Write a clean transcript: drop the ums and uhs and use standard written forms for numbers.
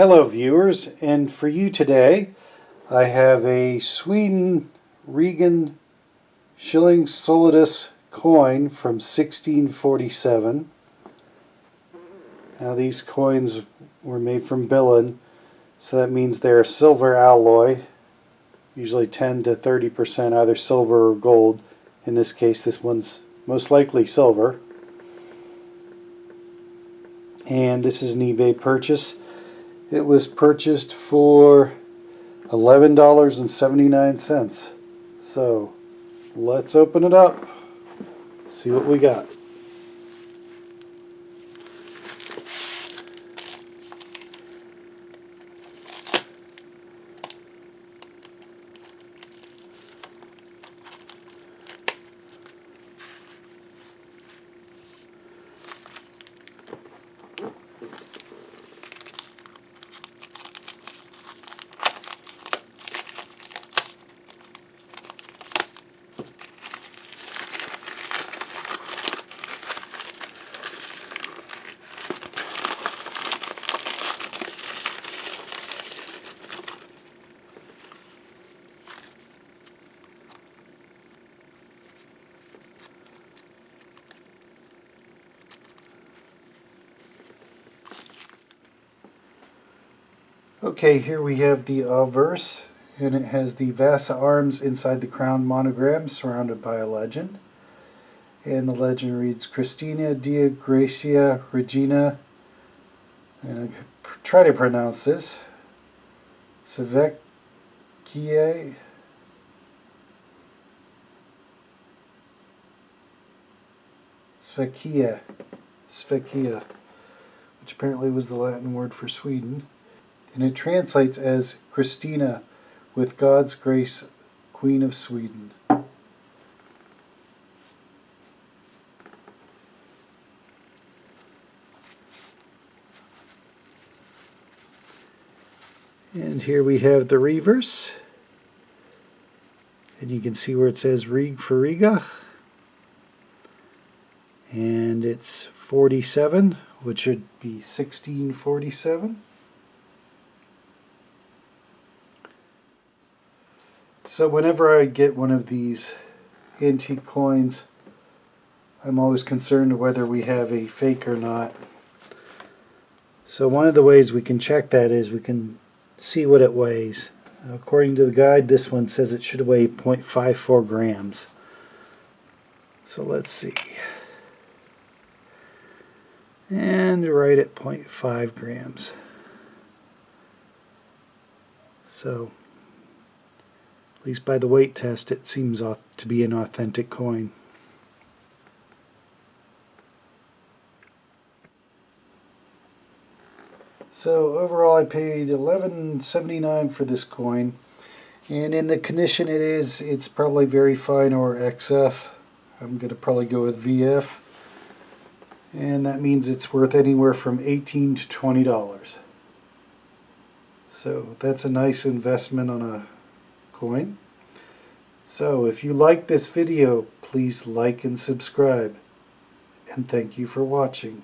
Hello viewers, and for you today I have a Sweden Rigan shilling Solidus coin from 1647. Now these coins were made from billon, so that means they're silver alloy, usually 10 to 30% either silver or gold. In this case this one's most likely silver. And this is an eBay purchase. It was purchased for $11.79. So let's open it up, see what we got. Okay, here we have the obverse, and it has the Vasa arms inside the crown monogram surrounded by a legend. And the legend reads, Christina Dia Gracia Regina, and I try to pronounce this, Svekia, which apparently was the Latin word for Sweden. And it translates as Christina, with God's grace, Queen of Sweden. And here we have the reverse. And you can see where it says Rig for Riga. And it's 47, which should be 1647. So whenever I get one of these antique coins, I'm always concerned whether we have a fake or not. So one of the ways we can check that is we can see what it weighs. According to the guide, this one says it should weigh 0.54 grams. So let's see. And right at 0.5 grams. So at least by the weight test, it seems to be an authentic coin. So overall I paid $11.79 for this coin, and in the condition it is, it's probably very fine or XF. I'm going to probably go with VF, and that means it's worth anywhere from $18 to $20. So that's a nice investment on a coin. So if you like this video, please like and subscribe, and thank you for watching.